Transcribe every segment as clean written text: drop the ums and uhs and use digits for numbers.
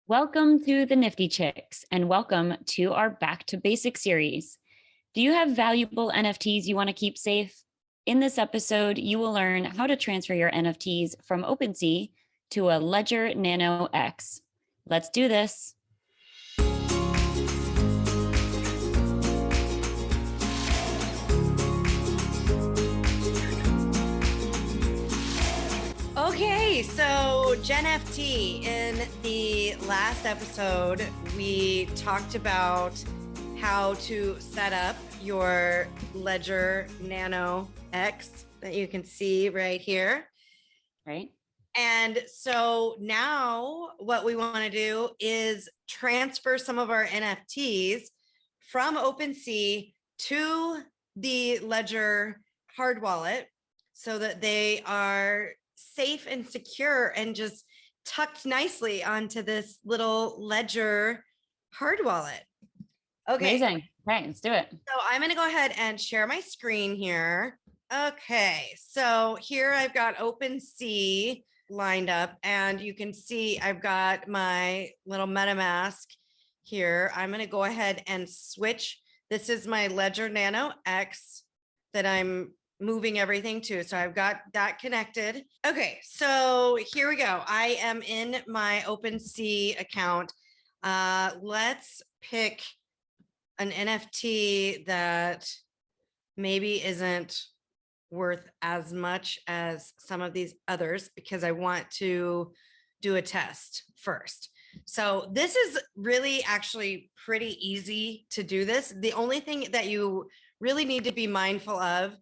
Welcome to the Nifty Chicks and welcome to our Back to Basics series. Do you have valuable NFTs you want to keep safe? In this episode, you will learn how to transfer your NFTs from Opensea to a Ledger Nano X. Let's do this. Okay, so GenFT, in the last episode, we talked about how to set up your Ledger Nano X that you can see right here. Right. And so now what we want to do is transfer some of our NFTs from Opensea to the Ledger hard wallet so that they are safe and secure and just tucked nicely onto this little Ledger hard wallet. Okay. Amazing. Right, let's do it. So I'm going to go ahead and share my screen here. Okay. So here I've got Opensea lined up and you can see I've got my little MetaMask here. I'm going to go ahead and switch. This is my Ledger Nano X that I'm moving everything to. So I've got that connected. Okay, so here we go. I am in my Opensea account. Let's pick an NFT that maybe isn't worth as much as some of these others because I want to do a test first. So this is really actually pretty easy to do this. The only thing that you really need to be mindful of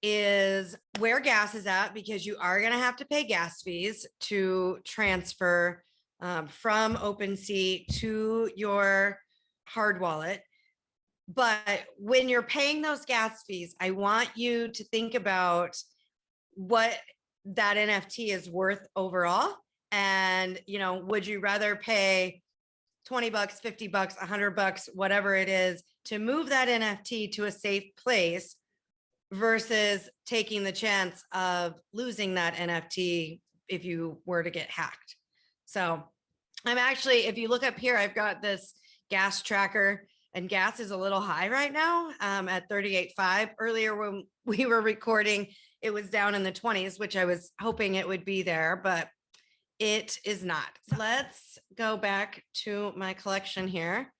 is where gas is at, because you are going to have to pay gas fees to transfer from Opensea to your hard wallet. But when you're paying those gas fees, I want you to think about what that NFT is worth overall. And, you know, would you rather pay 20 bucks, 50 bucks, 100 bucks, whatever it is, to move that NFT to a safe place versus taking the chance of losing that NFT if you were to get hacked? So I'm actually, if you look up here, I've got this gas tracker, and gas is a little high right now at 38.5. Earlier when we were recording, it was down in the 20s, which I was hoping it would be there, but it is not. So let's go back to my collection here.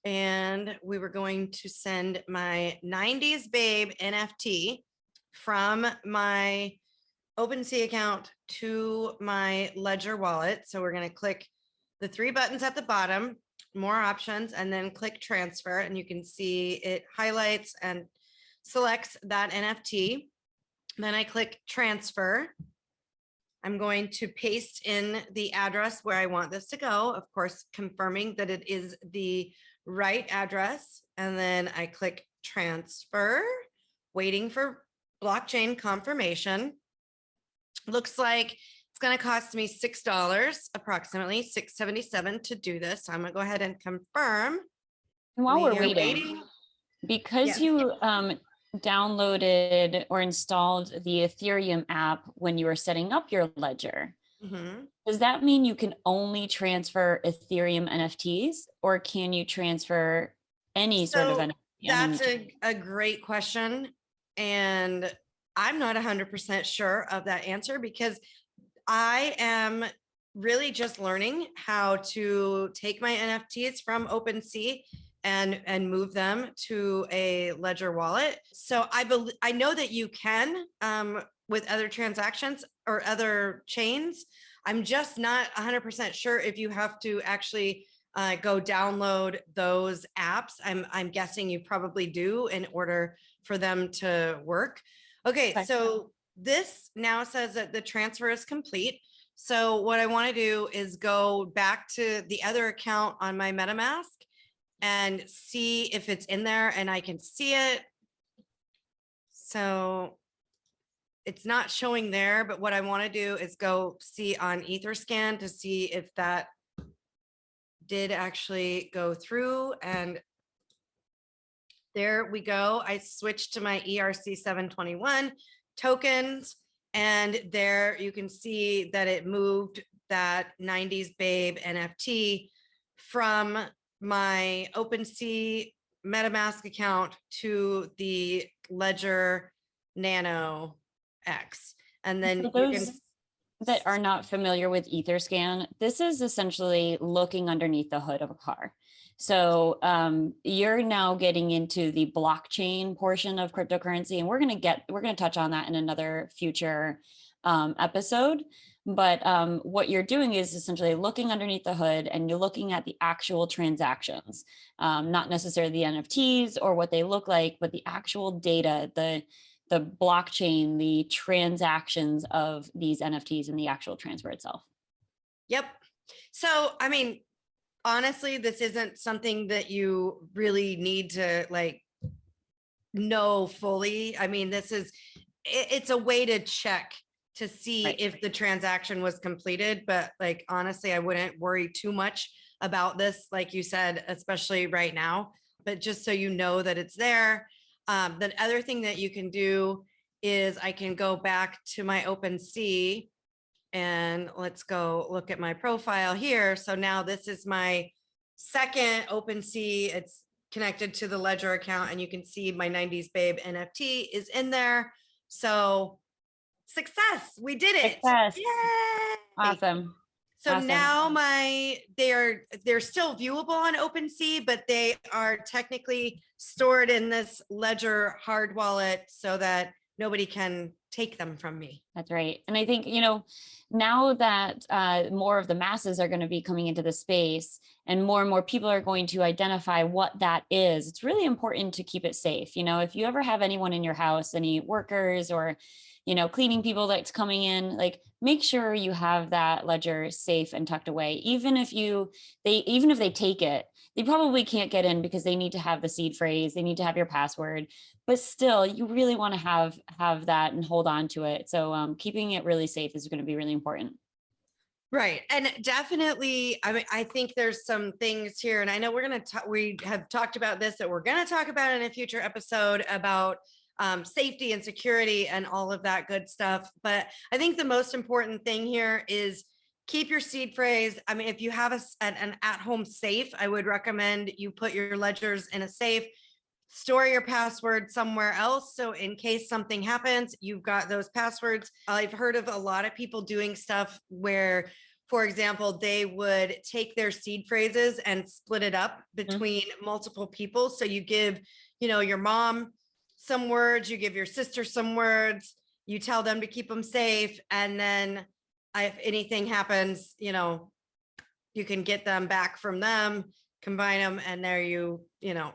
And we were going to send my 90s Babe NFT from my Opensea account to my Ledger wallet. So we're going to click the three buttons at the bottom, more options, and then click transfer. And you can see it highlights and selects that NFT. Then I click transfer. I'm going to paste in the address where I want this to go, of course, confirming that it is the right address. And then I click transfer, waiting for blockchain confirmation. Looks like it's going to cost me $6, approximately $6.77 to do this. So I'm going to go ahead and confirm. And while we're waiting, because yes, you downloaded or installed the Ethereum app when you were setting up your Ledger, does that mean you can only transfer Ethereum NFTs, or can you transfer any sort of NFT? That's a great question. And I'm not 100% sure of that answer because I am really just learning how to take my NFTs from Opensea and move them to a Ledger wallet. So I know that you can with other transactions or other chains. I'm just not 100% sure if you have to actually go download those apps. I'm guessing you probably do in order for them to work. Okay, so this now says that the transfer is complete. So what I want to do is go back to the other account on my MetaMask and see if it's in there and I can see it. So it's not showing there, but what I want to do is go see on Etherscan to see if that did actually go through. And there we go. I switched to my ERC721 tokens, and there you can see that it moved that 90s Babe NFT from my OpenSea MetaMask account to the Ledger Nano X. And then For you those can that are not familiar with Etherscan, this is essentially looking underneath the hood of a car. So you're now getting into the blockchain portion of cryptocurrency, and we're going to touch on that in another future episode. But what you're doing is essentially looking underneath the hood, and you're looking at the actual transactions, not necessarily the NFTs or what they look like, but the actual data, the blockchain, the transactions of these NFTs and the actual transfer itself. Yep. So, I mean, honestly, this isn't something that you really need to like know fully. I mean, it's a way to check to see if the transaction was completed. But like, honestly, I wouldn't worry too much about this, like you said, especially right now, but just so you know that it's there. The other thing that you can do is I can go back to my OpenSea and let's go look at my profile here. So now this is my second OpenSea. It's connected to the Ledger account, and you can see my 90s Babe NFT is in there. So success, we did it. Success. Yay! Awesome. So awesome. now they're still viewable on OpenSea, but they are technically stored in this Ledger hard wallet so that nobody can take them from me. That's right. And I think, now that more of the masses are going to be coming into the space and more people are going to identify what that is, it's really important to keep it safe. If you ever have anyone in your house, any workers or cleaning people that's coming in, like make sure you have that ledger safe and tucked away. Even if they take it, they probably can't get in because they need to have the seed phrase, they need to have your password, but still you really want to have that and hold on to it. So keeping it really safe is going to be really important. Right. And definitely, I mean, I think there's some things here, and I know we have talked about this, that we're going to talk about in a future episode about safety and security and all of that good stuff. But I think the most important thing here is keep your seed phrase. I mean, if you have an at-home safe, I would recommend you put your ledgers in a safe, store your password somewhere else. So in case something happens, you've got those passwords. I've heard of a lot of people doing stuff where, for example, they would take their seed phrases and split it up between multiple people. So you give, your mom some words, you give your sister some words, you tell them to keep them safe. And then if anything happens, you can get them back from them, combine them, and there you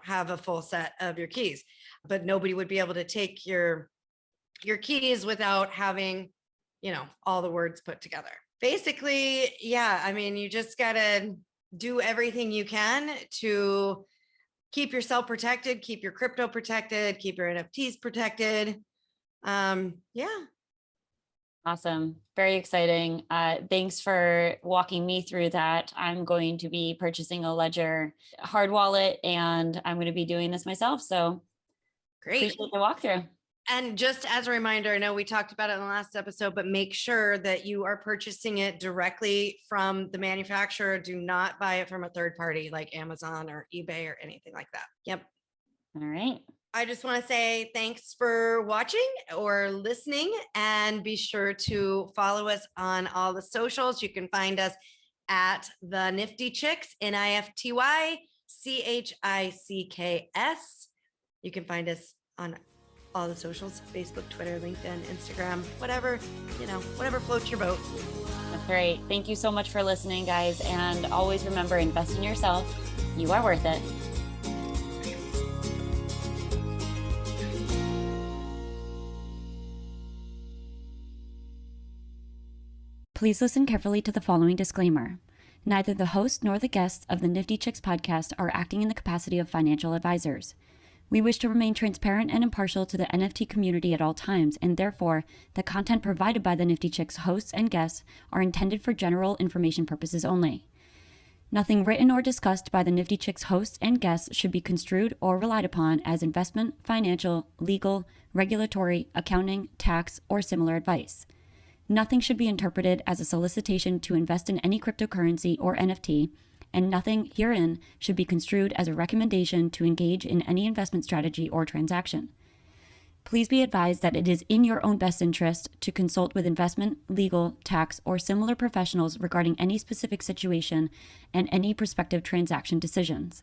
have a full set of your keys. But nobody would be able to take your keys without having, all the words put together. Basically, yeah, I mean, you just gotta do everything you can to keep yourself protected, keep your crypto protected, keep your NFTs protected. Yeah. Awesome. Very exciting. Thanks for walking me through that. I'm going to be purchasing a Ledger hard wallet, and I'm going to be doing this myself. So great. Appreciate the walkthrough. And just as a reminder, I know we talked about it in the last episode, but make sure that you are purchasing it directly from the manufacturer. Do not buy it from a third party like Amazon or eBay or anything like that. Yep. All right. I just want to say thanks for watching or listening, and be sure to follow us on all the socials. You can find us at the Nifty Chicks, NIFTY_CHICKS. You can find us on all the socials: Facebook, Twitter, LinkedIn, Instagram, whatever floats your boat. That's right. Thank you so much for listening, guys. And always remember, invest in yourself. You are worth it. Please listen carefully to the following disclaimer. Neither the host nor the guests of the Nifty Chicks podcast are acting in the capacity of financial advisors. We wish to remain transparent and impartial to the NFT community at all times, and therefore, the content provided by the Nifty Chicks hosts and guests are intended for general information purposes only. Nothing written or discussed by the Nifty Chicks hosts and guests should be construed or relied upon as investment, financial, legal, regulatory, accounting, tax, or similar advice. Nothing should be interpreted as a solicitation to invest in any cryptocurrency or NFT, and nothing herein should be construed as a recommendation to engage in any investment strategy or transaction. Please be advised that it is in your own best interest to consult with investment, legal, tax, or similar professionals regarding any specific situation and any prospective transaction decisions.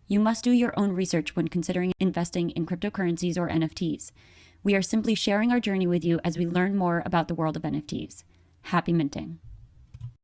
You must do your own research when considering investing in cryptocurrencies or NFTs. We are simply sharing our journey with you as we learn more about the world of NFTs. Happy minting.